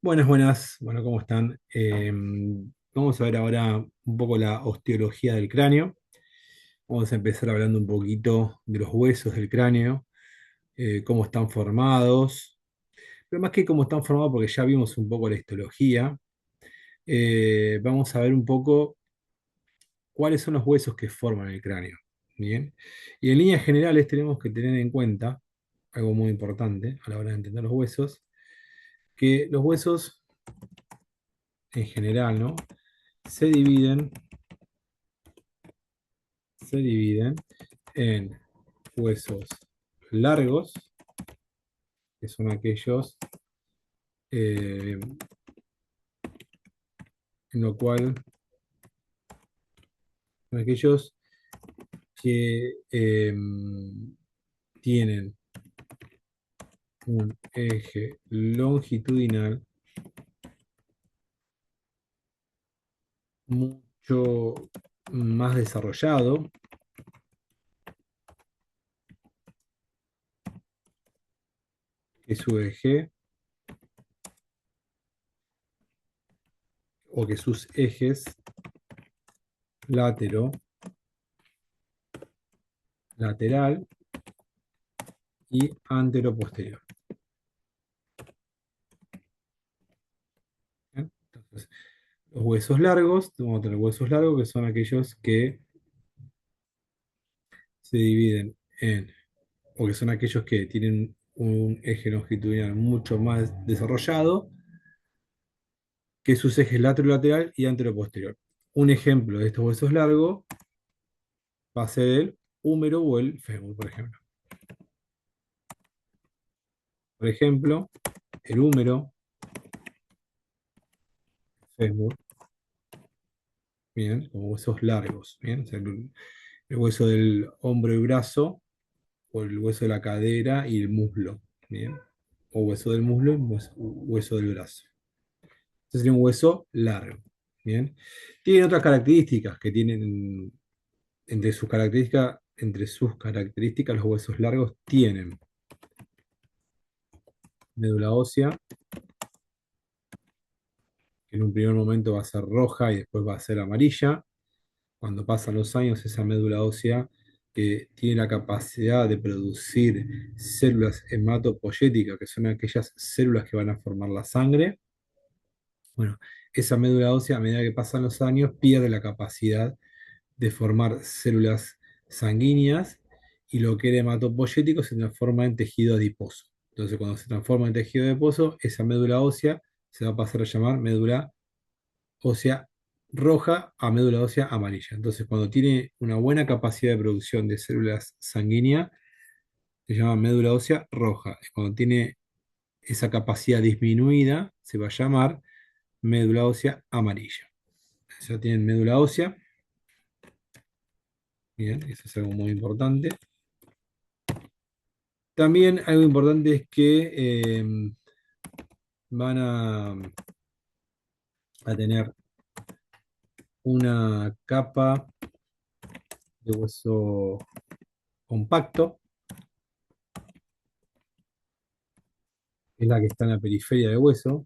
Buenas, buenas. Bueno, ¿cómo están? Vamos a ver ahora un poco la osteología del cráneo. Vamos a empezar hablando un poquito de los huesos del cráneo, cómo están formados, pero más que cómo están formados, porque ya vimos un poco la histología, vamos a ver un poco cuáles son los huesos que forman el cráneo. Bien. Y en líneas generales tenemos que tener en cuenta algo muy importante a la hora de entender los huesos, que los huesos en general, ¿no? se dividen se dividen en huesos largos, que son aquellos eh, en lo cual son aquellos que tienen un eje longitudinal mucho más desarrollado que su eje o que sus ejes látero, lateral y antero-posterior. ¿Bien? Entonces, los huesos largos, vamos a tener huesos largos que son aquellos que se dividen en, o que son aquellos que tienen un eje longitudinal mucho más desarrollado que sus ejes lateral y antero-posterior. Un ejemplo de estos huesos largos va a ser el húmero o el fémur, por ejemplo. Por ejemplo, el húmero, fémur, bien, como huesos largos, bien, o sea, el hueso del hombro y brazo, o el hueso de la cadera y el muslo, bien, o hueso del muslo y hueso del brazo. Este sería un hueso largo. Bien. Tiene otras características que tienen, entre sus características, los huesos largos tienen médula ósea, que en un primer momento va a ser roja y después va a ser amarilla. Cuando pasan los años, esa médula ósea que tiene la capacidad de producir células hematopoyéticas, que son aquellas células que van a formar la sangre. Bueno, esa médula ósea, a medida que pasan los años, pierde la capacidad de formar células sanguíneas y lo que era hematopoyético se transforma en tejido adiposo. Entonces, cuando se transforma en tejido adiposo, esa médula ósea se va a pasar a llamar médula ósea roja a médula ósea amarilla. Entonces, cuando tiene una buena capacidad de producción de células sanguíneas, se llama médula ósea roja. Y cuando tiene esa capacidad disminuida, se va a llamar médula ósea amarilla. Ya tienen médula ósea. Bien, eso es algo muy importante. También algo importante es que van a tener una capa de hueso compacto, que es la que está en la periferia del hueso,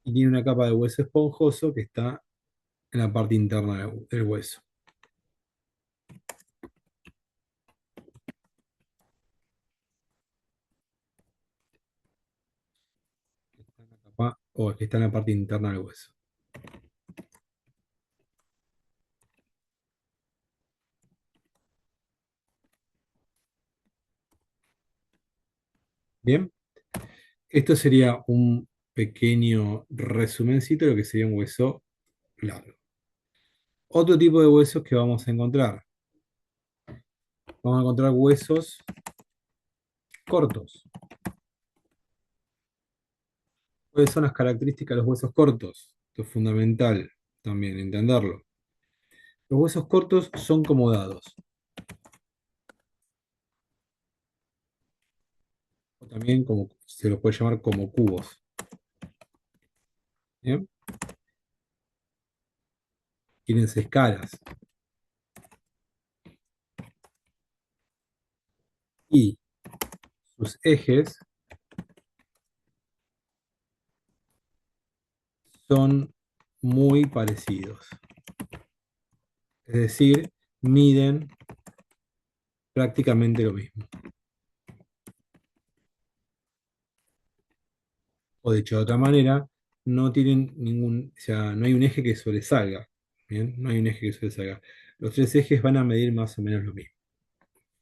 y tiene una capa de hueso esponjoso que está en la parte interna del hueso. O que está en la parte interna del hueso. Bien, esto sería un pequeño resumencito de lo que sería un hueso largo. Otro tipo de huesos que vamos a encontrar. Vamos a encontrar huesos cortos. ¿Cuáles son las características de los huesos cortos? Esto es fundamental también entenderlo. Los huesos cortos son comodados, o también como se los puede llamar como cubos. ¿Bien? Tienen escalas. y sus ejes son muy parecidos. Es decir, miden prácticamente lo mismo. O dicho de otra manera, no tienen ningún, o sea, no hay un eje que sobresalga. Bien, no hay un eje que sobresalga. Los tres ejes van a medir más o menos lo mismo.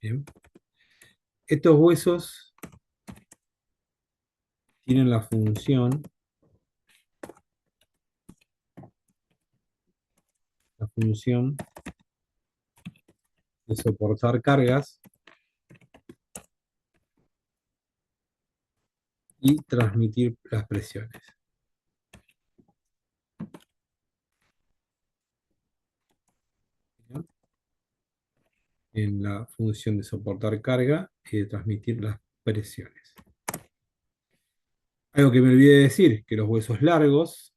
Bien. Estos huesos tienen la función de soportar cargas y transmitir las presiones. ¿Bien? En la función de soportar carga y de transmitir las presiones. Algo que me olvidé de decir, que los huesos largos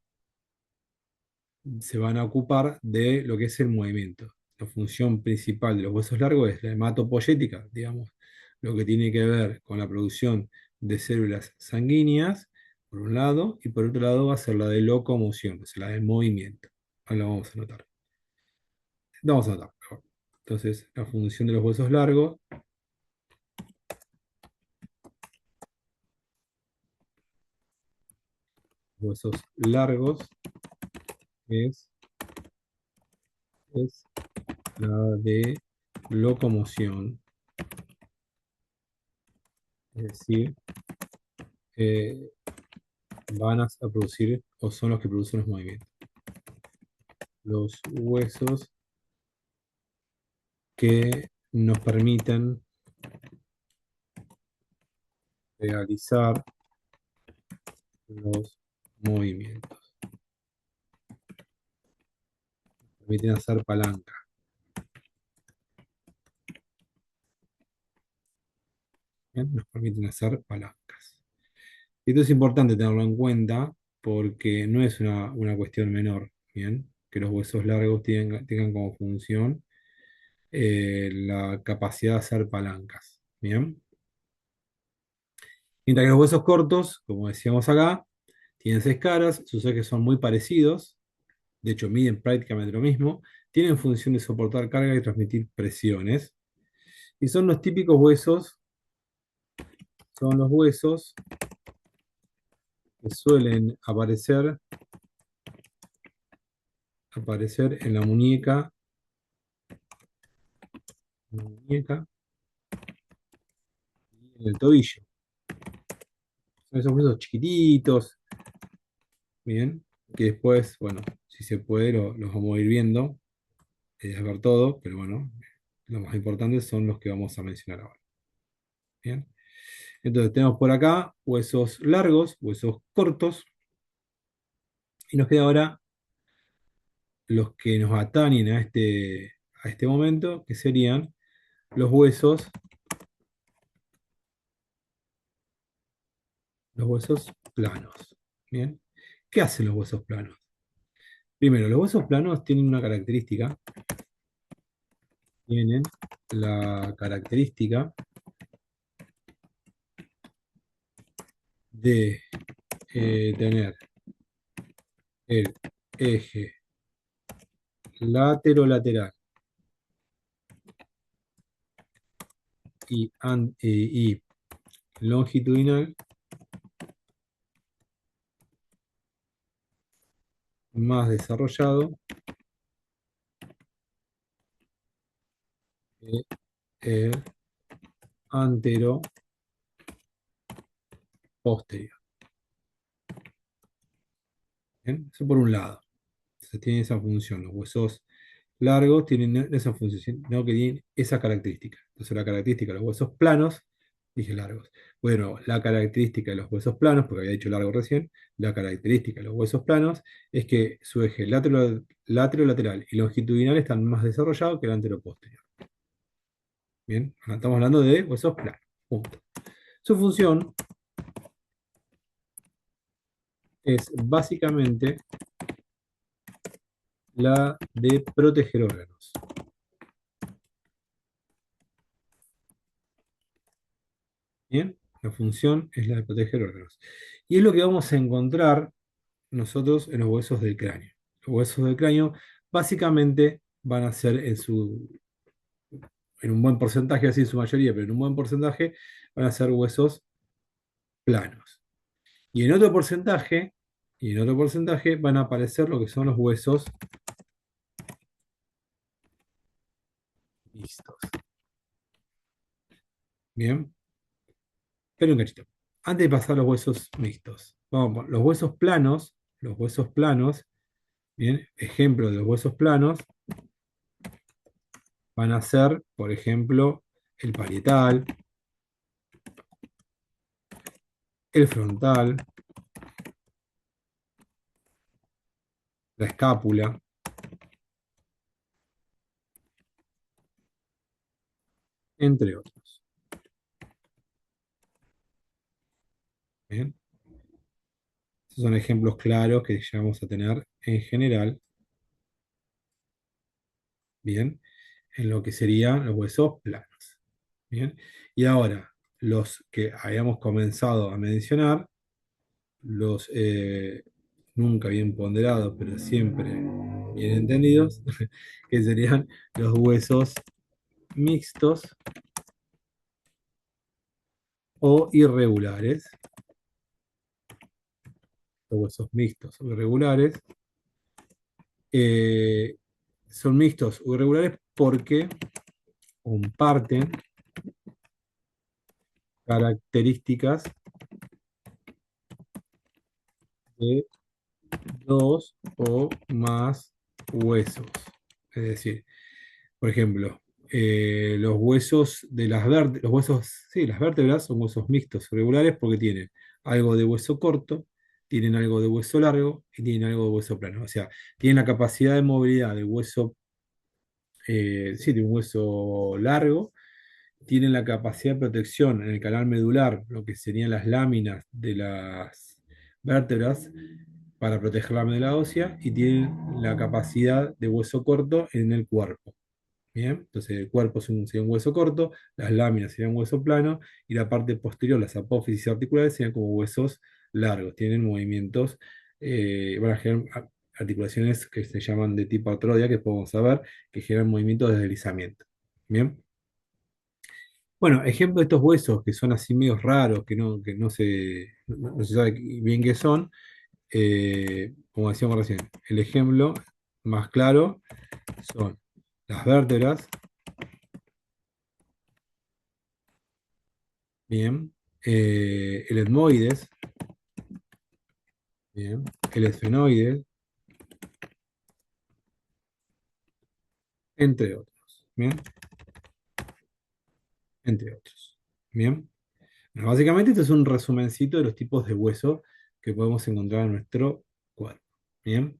se van a ocupar de lo que es el movimiento. La función principal de los huesos largos es la hematopoyética, digamos, lo que tiene que ver con la producción de células sanguíneas, por un lado, y por otro lado va a ser la de locomoción, o sea, la de movimiento. Ahora lo vamos a notar. Vamos a notar mejor. Entonces, la función de los huesos largos es, es la de locomoción, es decir, eh, van a producir o son los que producen los movimientos. Los huesos que nos permiten realizar los movimientos, permiten hacer palanca, ¿bien? Nos permiten hacer palancas. Y esto es importante tenerlo en cuenta porque no es una cuestión menor, ¿bien? Que los huesos largos tengan como función la capacidad de hacer palancas, ¿bien? Mientras que los huesos cortos, como decíamos acá, tienen seis caras, sus ejes son muy parecidos, de hecho miden prácticamente lo mismo, tienen función de soportar carga y transmitir presiones, y son los típicos huesos, son los huesos que suelen aparecer en la muñeca y en el tobillo. Son esos huesos chiquititos, bien, que después, bueno, si se puede, los vamos a ir viendo, es ver todo, pero bueno, los más importantes son los que vamos a mencionar ahora. Bien. Entonces tenemos por acá huesos largos, huesos cortos, y nos queda ahora los que nos atañen a este momento, que serían los huesos, los huesos planos. Bien. ¿Qué hacen los huesos planos? Primero, los huesos planos tienen la característica de tener el eje lateral y longitudinal más desarrollado que el antero posterior. ¿Bien? Eso por un lado. Entonces tiene esa función. Los huesos largos tienen esa función, no que tienen esa característica. Entonces la característica de los huesos planos, dije largos. Bueno, la característica de los huesos planos, porque había dicho largo recién, la característica de los huesos planos es que su eje lateral y longitudinal están más desarrollados que el anteroposterior. Bien, ahora estamos hablando de huesos planos. Punto. Su función es básicamente la de proteger órganos. Bien, la función es la de proteger órganos. Y es lo que vamos a encontrar nosotros en los huesos del cráneo. Los huesos del cráneo básicamente van a ser en un buen porcentaje, así en su mayoría, pero en un buen porcentaje, van a ser huesos planos. Y en otro porcentaje, y en otro porcentaje van a aparecer lo que son los huesos mixtos. Bien, pero un cachito. Antes de pasar a los huesos mixtos, vamos, los huesos planos, bien, ejemplo de los huesos planos, van a ser, por ejemplo, el parietal, el frontal, la escápula, entre otros. Bien, esos son ejemplos claros que llegamos a tener en general, bien, en lo que serían los huesos planos. Bien, y ahora los que habíamos comenzado a mencionar, los nunca bien ponderados, pero siempre bien entendidos, que serían los huesos mixtos o irregulares, los huesos mixtos o irregulares, eh, son mixtos o irregulares porque comparten características de dos o más huesos. Es decir, por ejemplo, los huesos de los huesos, sí, las vértebras son huesos mixtos irregulares porque tienen algo de hueso corto, tienen algo de hueso largo y tienen algo de hueso plano. O sea, tienen la capacidad de movilidad de hueso, sí, de un hueso largo, tienen la capacidad de protección en el canal medular, lo que serían las láminas de las vértebras para proteger la médula ósea, y tienen la capacidad de hueso corto en el cuerpo. Bien, entonces el cuerpo sería un hueso corto, las láminas serían un hueso plano y la parte posterior, las apófisis articulares, serían como huesos largos, tienen movimientos, van a generar articulaciones que se llaman de tipo artrodia, que podemos saber, que generan movimientos de deslizamiento. Bien, bueno, ejemplo de estos huesos que son así medios raros, no se sabe bien qué son, como decíamos recién, el ejemplo más claro son las vértebras. Bien. El etmoides, bien. El esfenoides, entre otros. Bien. Entre otros. Bien. Bueno, básicamente esto es un resumencito de los tipos de hueso que podemos encontrar en nuestro cuerpo. Bien.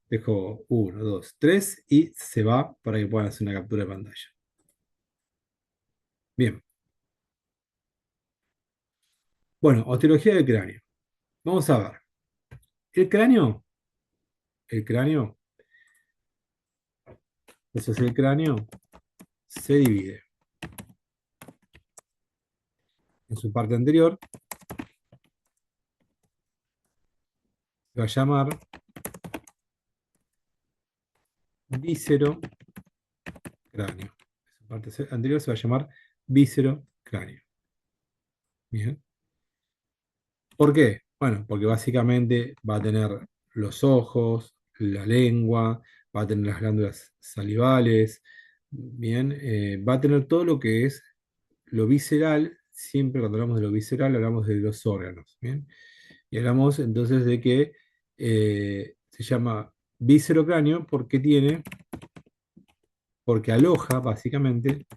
Dejo uno, dos, tres y se va para que puedan hacer una captura de pantalla. Bien. Bueno, osteología del cráneo. Vamos a ver. El cráneo, el cráneo, eso es el cráneo, se divide en su parte anterior, se va a llamar víscero cráneo. Su parte anterior se va a llamar víscero cráneo. Bien. ¿Por qué? Bueno, porque básicamente va a tener los ojos, la lengua, va a tener las glándulas salivales, bien, va a tener todo lo que es lo visceral. Siempre cuando hablamos de lo visceral hablamos de los órganos, bien, y hablamos entonces de que se llama viscerocráneo porque aloja básicamente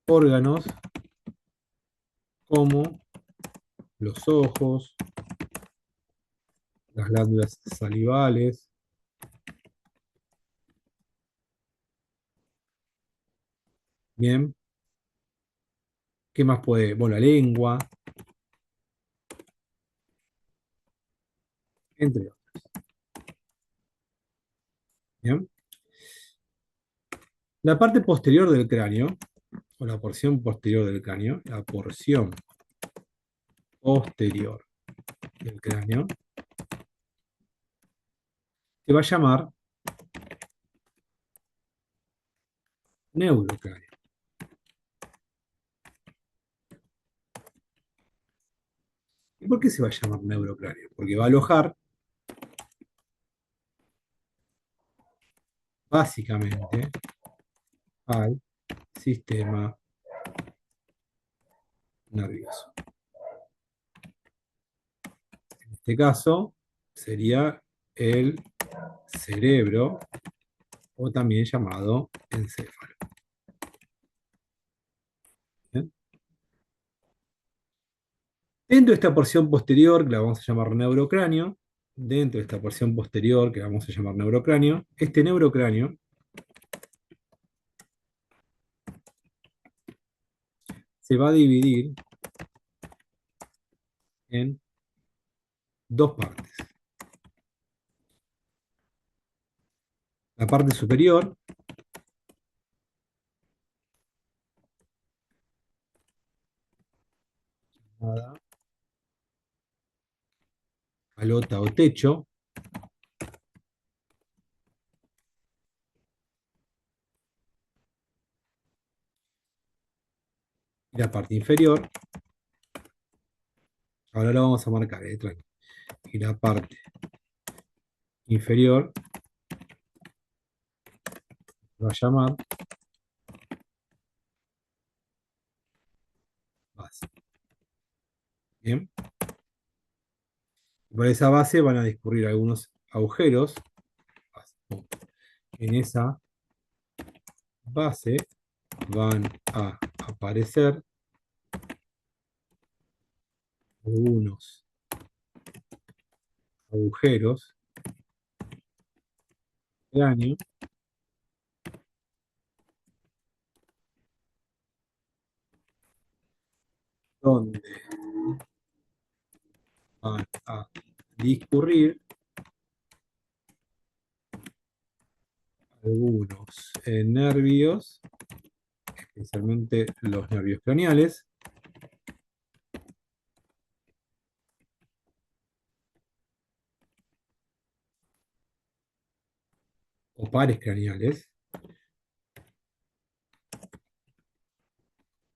órganos como los ojos, las glándulas salivales, bien, ¿qué más puede? Bueno, la lengua, entre otros, bien. La parte posterior del cráneo, o la porción posterior del cráneo, la porción posterior del cráneo, se va a llamar neurocráneo. ¿Y por qué se va a llamar neurocráneo? Porque va a alojar básicamente al sistema nervioso. En este caso sería el cerebro o también llamado encéfalo. ¿Bien? Dentro de esta porción posterior, que la vamos a llamar neurocráneo, dentro de esta porción posterior, que vamos a llamar neurocráneo, este neurocráneo se va a dividir en dos partes. La parte superior, llamada alota o techo, y la parte inferior, ahora lo vamos a marcar, tranqui. Y la parte inferior se va a llamar base. Bien, por esa base van a discurrir algunos agujeros. En esa base van a aparecer algunos agujeros cráneo donde van a discurrir algunos nervios, especialmente los nervios craneales, o pares craneales.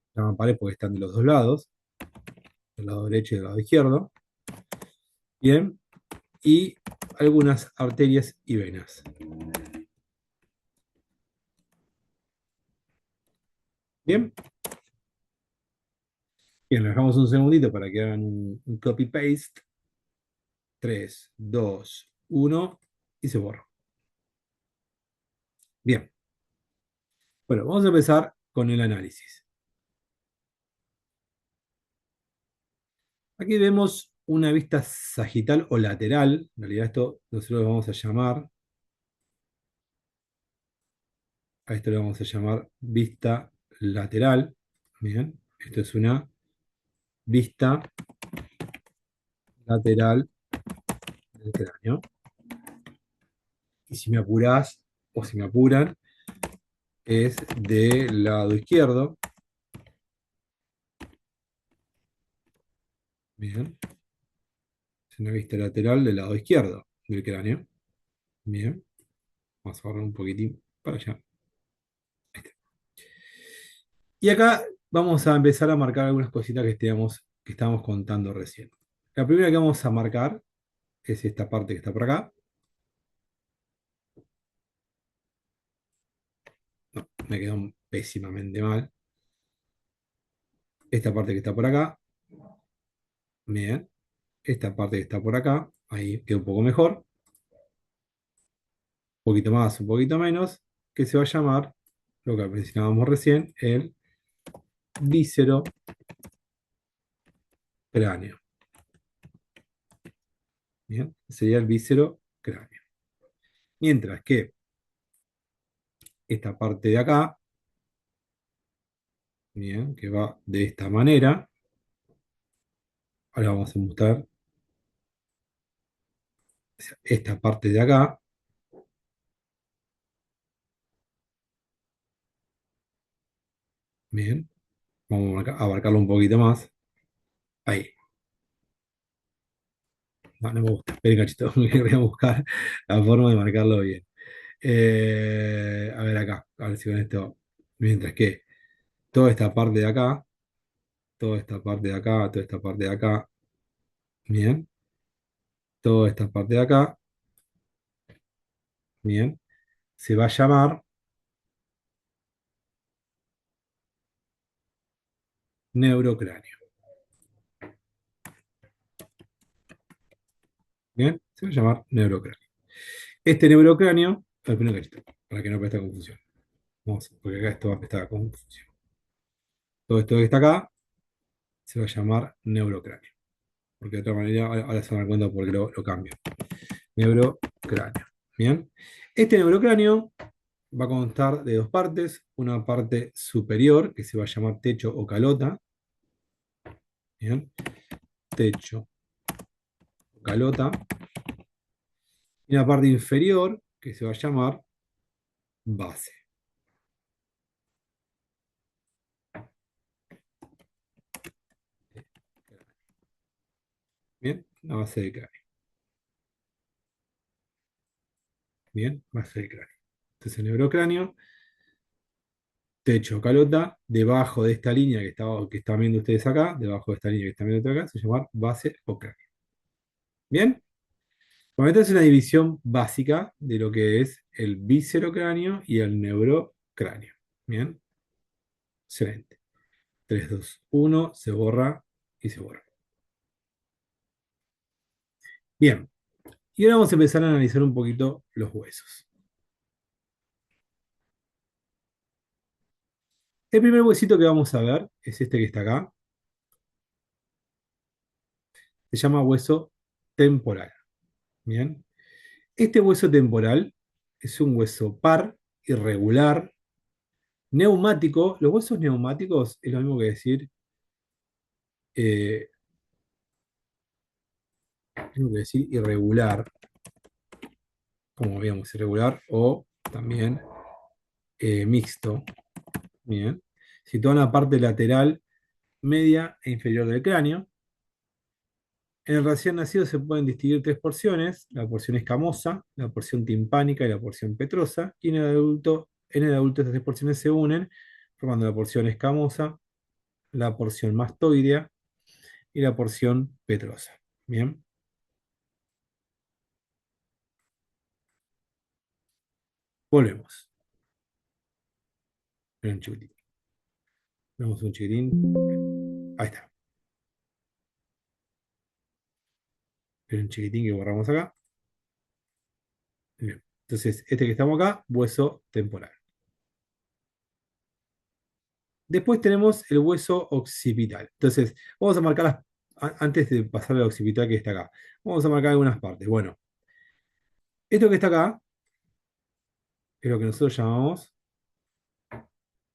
Se llaman pares porque están de los dos lados, del lado derecho y del lado izquierdo. Bien, y algunas arterias y venas. Bien, bien, lo dejamos un segundito para que hagan un copy-paste. 3, 2, 1 y se borra. Bien, bueno, vamos a empezar con el análisis. Aquí vemos una vista sagital o lateral. En realidad esto nosotros lo vamos a llamar, a esto le vamos a llamar vista lateral. Bien, esto es una vista lateral del cráneo. Y si me apurás o si me apuran, es del lado izquierdo. Bien, es una vista lateral del lado izquierdo del cráneo. Bien, vamos a borrar un poquitín para allá. Y acá vamos a empezar a marcar algunas cositas que estábamos contando recién. La primera que vamos a marcar es esta parte que está por acá. No, me quedó pésimamente mal. Esta parte que está por acá. Bien. Esta parte que está por acá. Ahí quedó un poco mejor. Un poquito más, un poquito menos. Que se va a llamar, lo que mencionábamos recién, el víscero cráneo. Bien. Sería el víscero cráneo. Mientras que esta parte de acá, bien, que va de esta manera. Ahora vamos a mostrar esta parte de acá, Bien, vamos a abarcarlo un poquito más. Ahí, no me gusta. Esperen, cachito, voy a buscar la forma de marcarlo bien. A ver acá, a ver si con esto, mientras que toda esta parte de acá, toda esta parte de acá, toda esta parte de acá, bien, toda esta parte de acá, bien, se va a llamar neurocráneo. Bien, se va a llamar neurocráneo. Este neurocráneo, espera un cachito, para que no preste confusión. Vamos, porque acá esto va a prestar confusión. Todo esto que está acá se va a llamar neurocráneo. Porque de otra manera, ahora se van a dar cuenta porque lo cambio. Neurocráneo. Bien. Este neurocráneo va a constar de dos partes. Una parte superior, que se va a llamar techo o calota. Bien. Techo o calota. Y una parte inferior, que se va a llamar base. Bien. La base del cráneo. Bien. Base del cráneo. Entonces el neurocráneo, techo, calota, debajo de esta línea que están viendo ustedes acá, debajo de esta línea que están viendo ustedes acá, se llama base o cráneo. ¿Bien? Bueno, esta es una división básica de lo que es el viscerocráneo y el neurocráneo. ¿Bien? Excelente. 3, 2, 1, se borra y se borra. Bien, y ahora vamos a empezar a analizar un poquito los huesos. El primer huesito que vamos a ver es este que está acá. Se llama hueso temporal. Bien. Este hueso temporal es un hueso par, irregular, neumático. Los huesos neumáticos es lo mismo que decir, eh, tengo que decir irregular, como veíamos, irregular, o también mixto. Bien. Situado en la parte lateral, media e inferior del cráneo. En el recién nacido se pueden distinguir tres porciones: la porción escamosa, la porción timpánica y la porción petrosa. Y en el adulto estas tres porciones se unen, formando la porción escamosa, la porción mastoidea y la porción petrosa. Bien, volvemos. Ven un chiquitín. Vemos un chiquitín. Ahí está. Ven un chiquitín que borramos acá. Bien. Entonces, este que estamos acá, hueso temporal. Después tenemos el hueso occipital. Entonces, vamos a marcar antes de pasar al occipital que está acá. Vamos a marcar algunas partes. Bueno, esto que está acá es lo que nosotros llamamos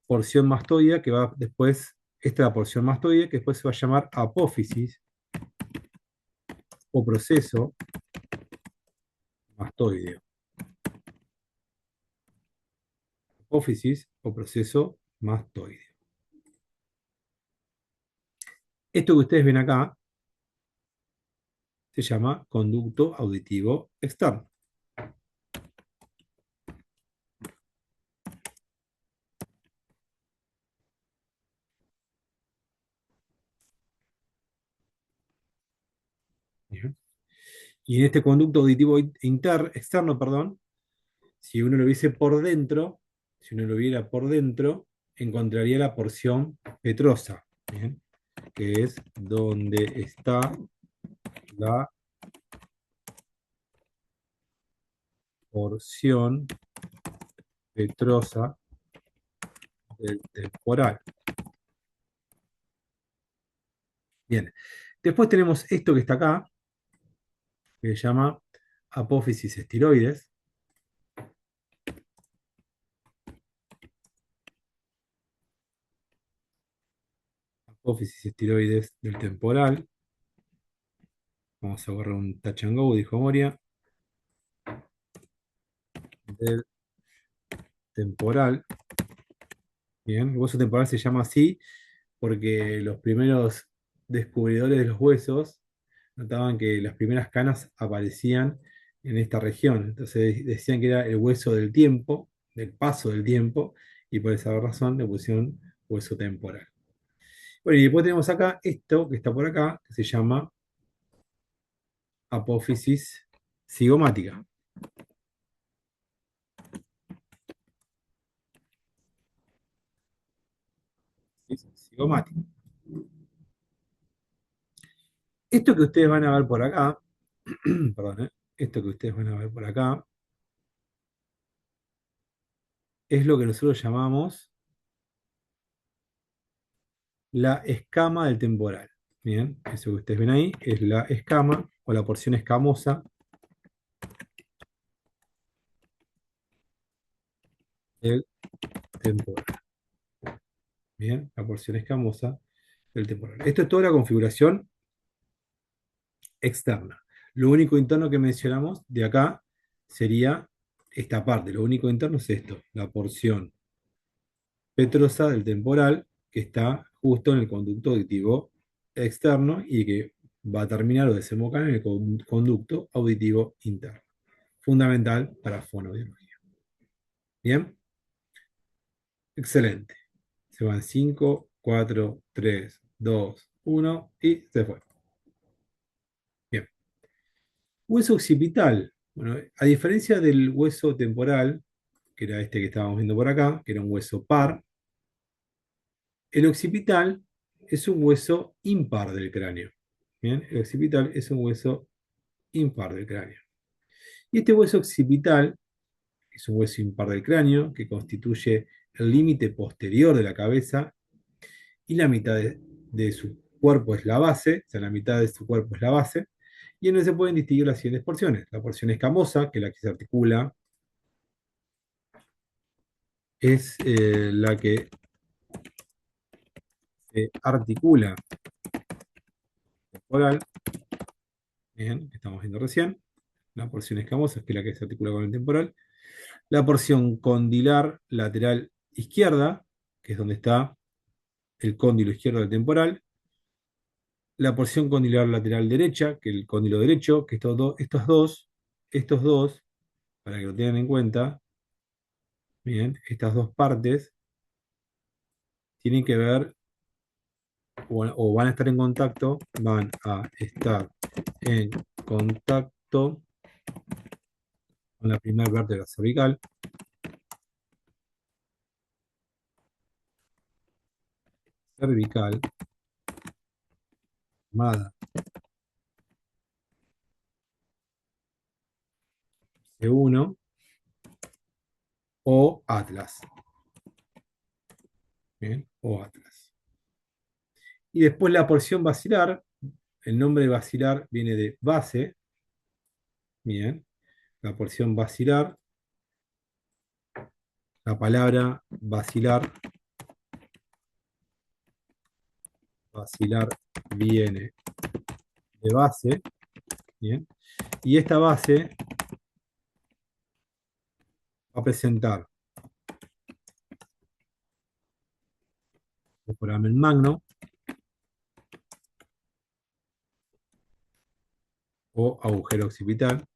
porción mastoidea, que va después, esta es la porción mastoidea, que después se va a llamar apófisis o proceso mastoideo. Apófisis o proceso mastoideo. Esto que ustedes ven acá se llama conducto auditivo externo. Bien. Y en este conducto auditivo externo, perdón, si uno lo viese por dentro, si uno lo viera por dentro, encontraría la porción petrosa, ¿bien? Que es donde está la porción petrosa del temporal. Bien. Después tenemos esto que está acá, que se llama apófisis estiloides. Apófisis estiloides del temporal. Vamos a borrar un touch and go, dijo Moria. Del temporal. Bien, el hueso temporal se llama así porque los primeros descubridores de los huesos notaban que las primeras canas aparecían en esta región. Entonces decían que era el hueso del tiempo, del paso del tiempo, y por esa razón le pusieron hueso temporal. Bueno, y después tenemos acá esto que está por acá, que se llama apófisis cigomática. ¿Sí? Cigomática. Esto que ustedes van a ver por acá, perdón, esto que ustedes van a ver por acá, es lo que nosotros llamamos la escama del temporal. Bien, eso que ustedes ven ahí es la escama o la porción escamosa del temporal. Bien, la porción escamosa del temporal. Esto es toda la configuración externa. Lo único interno que mencionamos de acá sería esta parte. Lo único interno es esto, la porción petrosa del temporal que está justo en el conducto auditivo externo y que va a terminar o desembocar en el conducto auditivo interno. Fundamental para fonoaudiología. Bien, excelente. Se van 5, 4, 3, 2, 1 y se fue. Bien. Hueso occipital. Bueno, a diferencia del hueso temporal, que era este que estábamos viendo por acá, que era un hueso par, el occipital es un hueso impar del cráneo. Bien, el occipital es un hueso impar del cráneo. Y este hueso occipital es un hueso impar del cráneo que constituye el límite posterior de la cabeza y la mitad de su cuerpo es la base, o sea, la mitad de su cuerpo es la base, y en él se pueden distinguir las siguientes porciones. La porción escamosa, que es la que se articula, es la que se articula temporal, bien, que estamos viendo recién. La porción escamosa, que es la que se articula con el temporal. La porción condilar lateral izquierda, que es donde está el cóndilo izquierdo del temporal. La porción condilar lateral derecha, que es el cóndilo derecho, que estos dos, para que lo tengan en cuenta, bien, estas dos partes tienen que ver o van a estar en contacto, van a estar en contacto con la primera vértebra cervical, cervical, llamada C1 o Atlas, bien, o Atlas. Y después la porción basilar, el nombre basilar viene de base, bien, la porción basilar, la palabra basilar, basilar viene de base, bien, y esta base va a presentar el foramen magno o agujero occipital,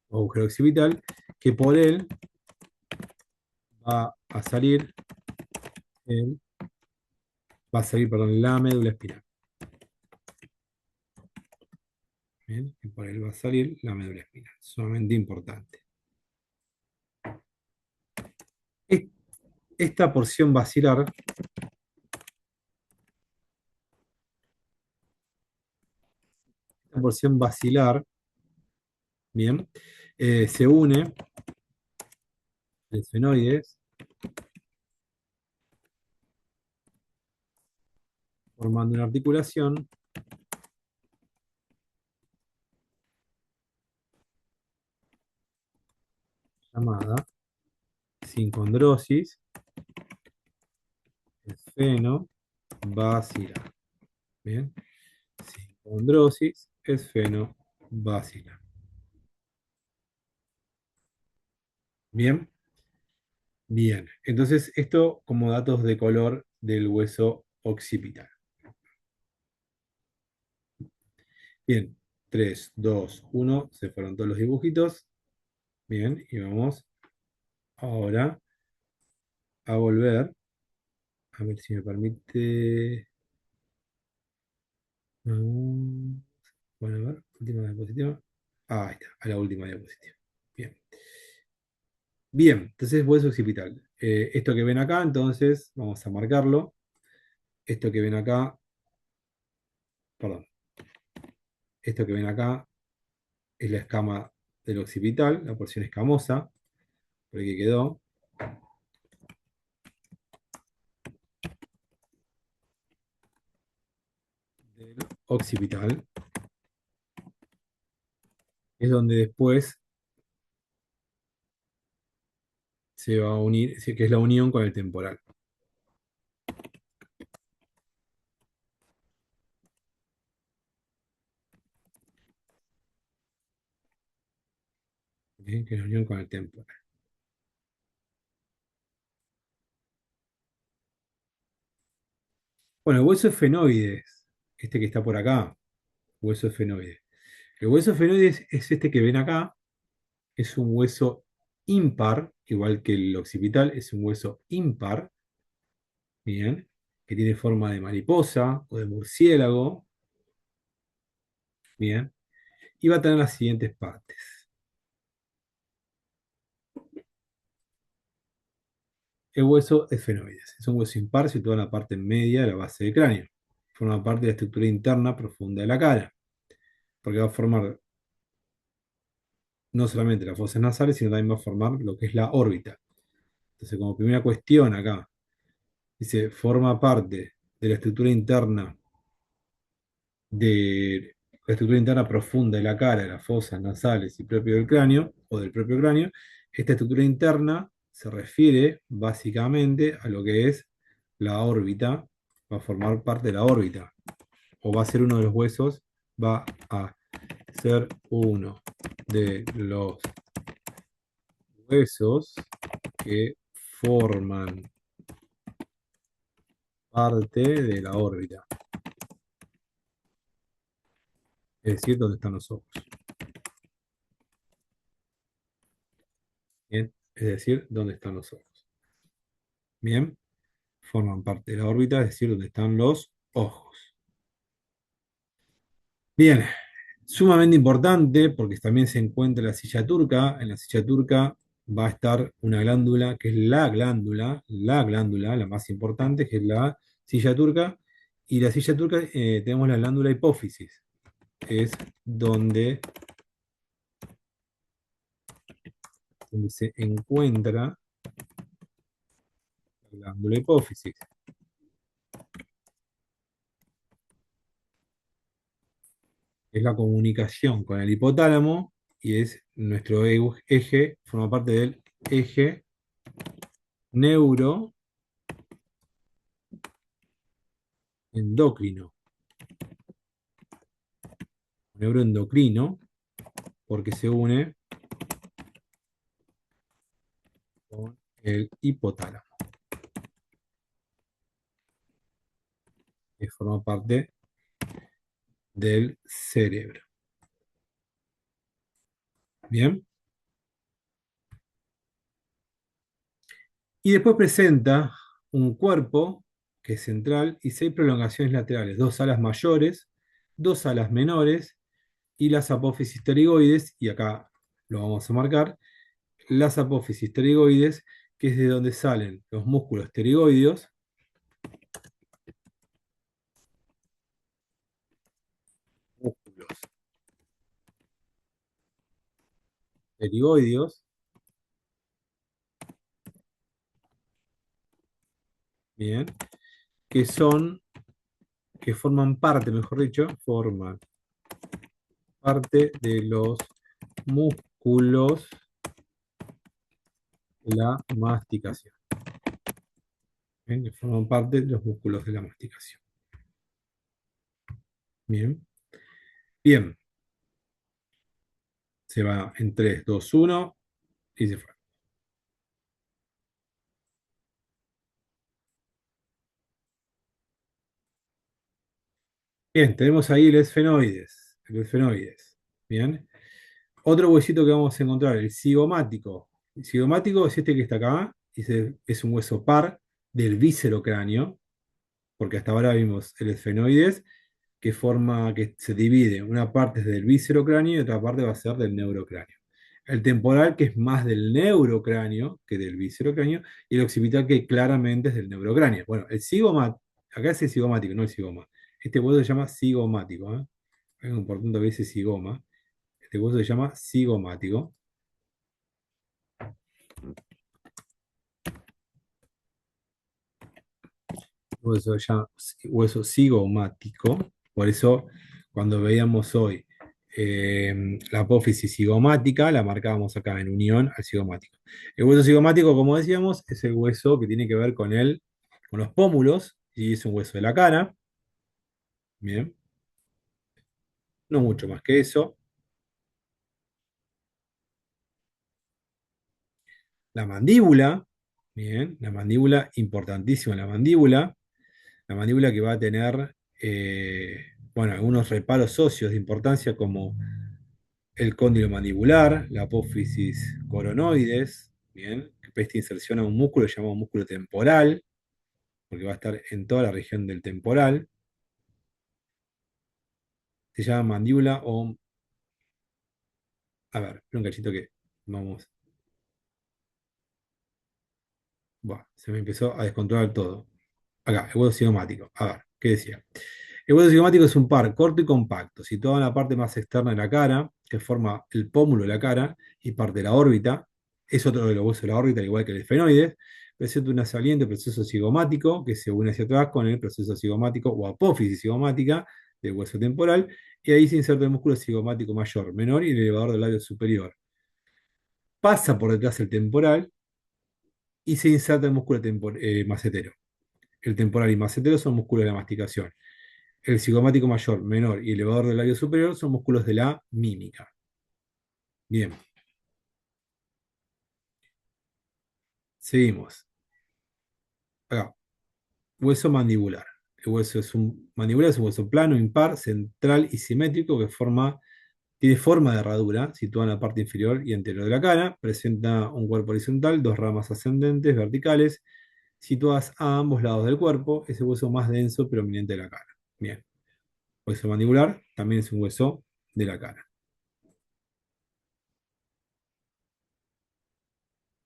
o agujero occipital, que por él va a salir, el- va a salir, perdón, la médula espinal. Bien, y por él va a salir la médula espinal, sumamente importante. Es- Esta porción basilar, esta porción basilar, bien, se une el esfenoides formando una articulación llamada sincondrosis esfenovacilar. Bien, sincondrosis esfenovacilar. Bien, bien. Entonces, esto como datos de color del hueso occipital. Bien, 3, 2, 1. Se fueron todos los dibujitos. Bien, y vamos ahora a volver. A ver si me permite. Mm, Bueno, a ver, última diapositiva. Ah, ahí está, a la última diapositiva. Bien. Bien, entonces hueso occipital. Esto que ven acá, entonces, vamos a marcarlo. Esto que ven acá, perdón, esto que ven acá es la escama del occipital, la porción escamosa, por aquí quedó, del occipital. Es donde después se va a unir, sí, que es la unión con el temporal. ¿Bien? Que es la unión con el temporal. Bueno, hueso esfenoides, este que está por acá, hueso esfenoides. El hueso esfenoides es este que ven acá, es un hueso impar, igual que el occipital, es un hueso impar, bien, que tiene forma de mariposa o de murciélago, bien, y va a tener las siguientes partes. El hueso esfenoides es un hueso impar situado en la parte media de la base del cráneo. Forma parte de la estructura interna profunda de la cara, porque va a formar no solamente las fosas nasales, sino también va a formar lo que es la órbita. Entonces, como primera cuestión acá, dice, forma parte de la estructura interna profunda de la cara, de las fosas nasales y propio del cráneo, o del propio cráneo. Esta estructura interna se refiere básicamente a lo que es la órbita, va a formar parte de la órbita, o va a ser uno de los huesos, va a ser uno de los huesos que forman parte de la órbita, es decir, donde están los ojos. Bien, es decir, donde están los ojos. Bien, forman parte de la órbita, es decir, donde están los ojos. Bien, sumamente importante porque también se encuentra la silla turca. En la silla turca va a estar una glándula que es la más importante, que es la silla turca. Y la silla turca tenemos la glándula hipófisis, que es donde se encuentra la glándula hipófisis. Es la comunicación con el hipotálamo y es nuestro eje, forma parte del eje neuroendocrino. Neuroendocrino, porque se une con el hipotálamo, que forma parte del cerebro. Bien. Y después presenta un cuerpo que es central y seis prolongaciones laterales, dos alas mayores, dos alas menores y las apófisis pterigoides, y acá lo vamos a marcar, las apófisis pterigoides, que es de donde salen los músculos pterigoideos, músculos pterigoideos, bien, que son, que forman parte, mejor dicho, forman parte de los músculos de la masticación, bien, que forman parte de los músculos de la masticación. Bien, bien, se va en 3, 2, 1 y se fue. Bien, tenemos ahí el esfenoides. El esfenoides. Bien. Otro huesito que vamos a encontrar, el cigomático. El cigomático es este que está acá, es un hueso par del víscero-cráneo, porque hasta ahora vimos el esfenoides, que se divide, una parte es del víscero-cráneo y otra parte va a ser del neurocráneo. El temporal, que es más del neurocráneo que del víscero-cráneo, y el occipital, que claramente es del neurocráneo. Bueno, acá es el cigomático, no el cigoma. Este hueso se llama cigomático, ¿eh? Es importante que dice cigoma. Este hueso se llama cigomático. Hueso cigomático. Por eso, cuando veíamos hoy la apófisis cigomática, la marcábamos acá en unión al cigomático. El hueso cigomático, como decíamos, es el hueso que tiene que ver con los pómulos, y es un hueso de la cara. Bien, no mucho más que eso. La mandíbula, bien, la mandíbula, importantísima la mandíbula que va a tener, bueno, algunos reparos óseos de importancia como el cóndilo mandibular, la apófisis coronoides, bien, que presta inserción a un músculo llamado músculo temporal, porque va a estar en toda la región del temporal. Se llama mandíbula o, a ver, espera un cachito que vamos, buah, se me empezó a descontrolar todo. Acá, el hueso cigomático. A ver, ¿qué decía? El hueso cigomático es un par corto y compacto, situado en la parte más externa de la cara, que forma el pómulo de la cara y parte de la órbita. Es otro de los huesos de la órbita, al igual que el esfenoides. Presenta un saliente proceso cigomático que se une hacia atrás con el proceso cigomático o apófisis cigomática del hueso temporal, y ahí se inserta el músculo cigomático mayor, menor y el elevador del labio superior. Pasa por detrás el temporal y se inserta el músculo macetero. El temporal y macetero son músculos de la masticación. El cigomático mayor, menor y elevador del labio superior son músculos de la mímica. Bien, seguimos. Acá, hueso mandibular. Mandibular es un hueso plano, impar, central y simétrico tiene forma de herradura, situada en la parte inferior y anterior de la cara. Presenta un cuerpo horizontal, dos ramas ascendentes verticales, situadas a ambos lados del cuerpo. Es el hueso más denso prominente de la cara. Bien, hueso mandibular también es un hueso de la cara.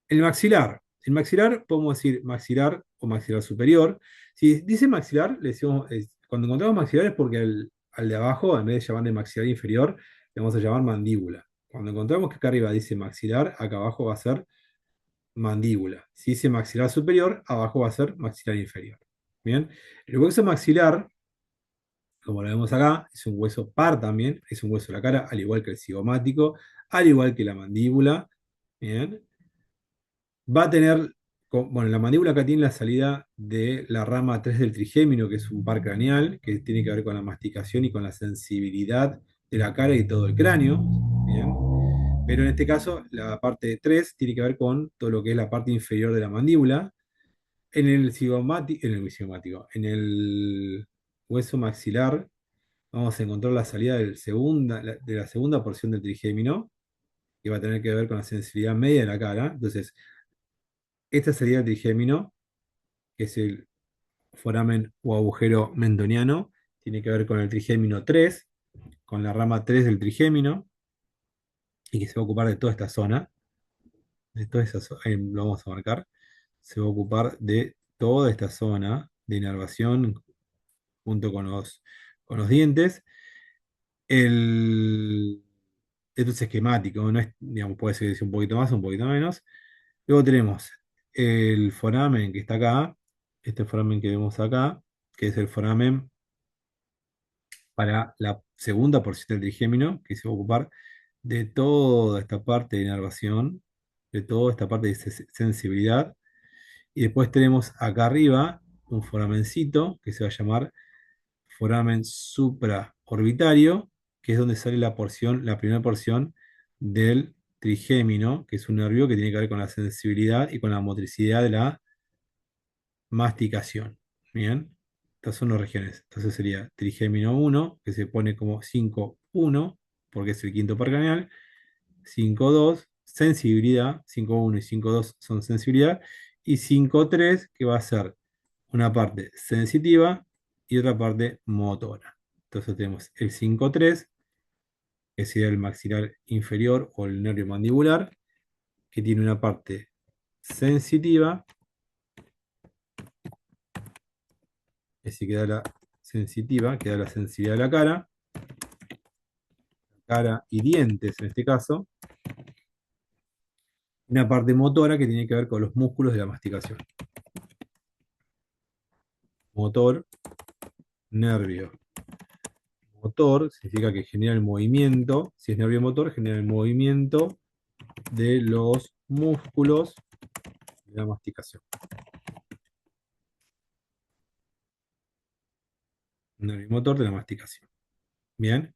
El maxilar. El maxilar, podemos decir maxilar o maxilar superior. Si dice maxilar, le decimos, cuando encontramos maxilar es porque al de abajo, en vez de llamarle maxilar inferior, le vamos a llamar mandíbula. Cuando encontramos que acá arriba dice maxilar, acá abajo va a ser mandíbula. Si dice maxilar superior, abajo va a ser maxilar inferior. Bien. El hueso maxilar, como lo vemos acá, es un hueso par también, es un hueso de la cara, al igual que el cigomático, al igual que la mandíbula. Bien. Va a tener, bueno, la mandíbula acá tiene la salida de la rama 3 del trigémino, que es un par craneal, que tiene que ver con la masticación y con la sensibilidad de la cara y todo el cráneo. Bien. Pero en este caso, la parte 3 tiene que ver con todo lo que es la parte inferior de la mandíbula. En el hueso maxilar, vamos a encontrar la salida de la segunda porción del trigémino, que va a tener que ver con la sensibilidad media de la cara. Entonces, este sería el trigémino, que es el foramen o agujero mentoniano. Tiene que ver con el trigémino 3, con la rama 3 del trigémino, y que se va a ocupar de toda esta zona. De toda esa ahí lo vamos a marcar. Se va a ocupar de toda esta zona de inervación junto con los dientes. El, Esto es esquemático, no es, digamos, puede ser que sea un poquito más o un poquito menos. Luego tenemos el foramen que está acá, este foramen que vemos acá, que es el foramen para la segunda porción del trigémino, que se va a ocupar de toda esta parte de inervación, de toda esta parte de sensibilidad. Y después tenemos acá arriba un foramencito que se va a llamar foramen supraorbitario, que es donde sale la primera porción del trigémino, que es un nervio que tiene que ver con la sensibilidad y con la motricidad de la masticación. Bien. Estas son las regiones. Entonces sería trigémino uno que se pone como 5,1, porque es el quinto par craneal. 5,2 sensibilidad. 5,1 y 5,2 son sensibilidad. Y 5,3 que va a ser una parte sensitiva y otra parte motora. Entonces tenemos el 5,3 que sería el maxilar inferior o el nervio mandibular, que tiene una parte sensitiva, que se queda la sensitiva, queda la sensibilidad de la cara y dientes en este caso, y una parte motora que tiene que ver con los músculos de la masticación. Motor, nervio. Motor significa que genera el movimiento, si es nervio motor, genera el movimiento de los músculos de la masticación. Nervio motor de la masticación. Bien.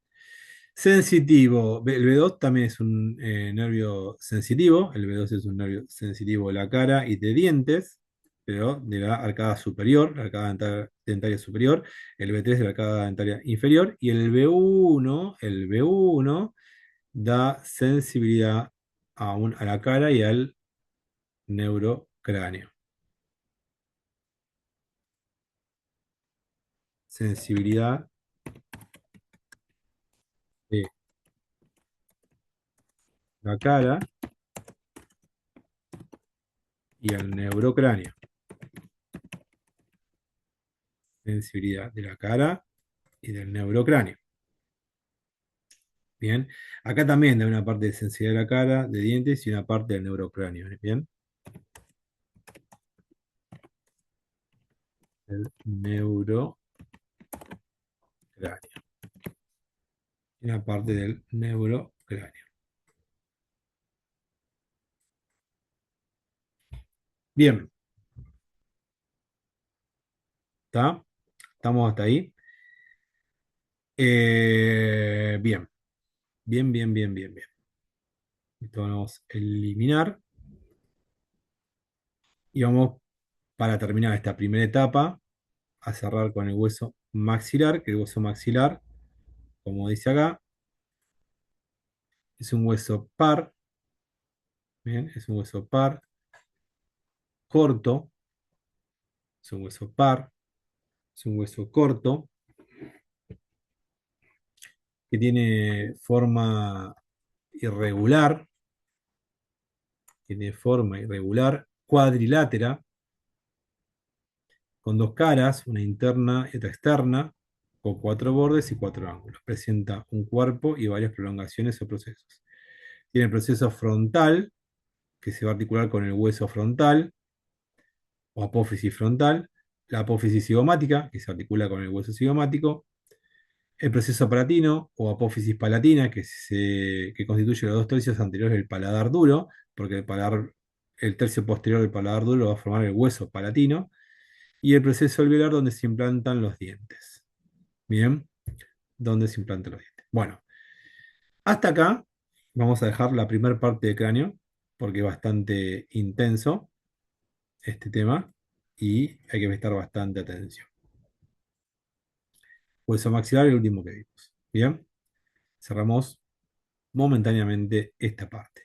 Sensitivo. El B2 también es un nervio sensitivo. El B2 es un nervio sensitivo de la cara y de dientes, pero de la arcada superior, la arcada dentaria superior. El B3 de la arcada dentaria inferior. Y el B1 da sensibilidad a la cara y al neurocráneo. Sensibilidad de la cara y al neurocráneo. Sensibilidad de la cara y del neurocráneo. Bien. Acá también da una parte de sensibilidad de la cara, de dientes y una parte del neurocráneo. Bien. El neurocráneo. Y una parte del neurocráneo. Bien. ¿Está? ¿Estamos hasta ahí? Bien. Bien, bien, bien, bien, bien. Esto vamos a eliminar. Y vamos, para terminar esta primera etapa, a cerrar con el hueso maxilar, que el hueso maxilar, como dice acá, es un hueso par. Bien, es un hueso par, corto, es un hueso par, es un hueso corto, que tiene forma irregular, cuadrilátera, con dos caras, una interna y otra externa, con cuatro bordes y cuatro ángulos. Presenta un cuerpo y varias prolongaciones o procesos. Tiene el proceso frontal, que se va a articular con el hueso frontal o apófisis frontal, la apófisis cigomática, que se articula con el hueso cigomático, el proceso palatino o apófisis palatina, que constituye los dos tercios anteriores del paladar duro, porque el tercio posterior del paladar duro va a formar el hueso palatino, y el proceso alveolar donde se implantan los dientes. Bien, donde se implantan los dientes. Bueno, hasta acá vamos a dejar la primera parte del cráneo, porque es bastante intenso este tema y hay que prestar bastante atención. Hueso maxilar, el último que vimos. Bien, cerramos momentáneamente esta parte.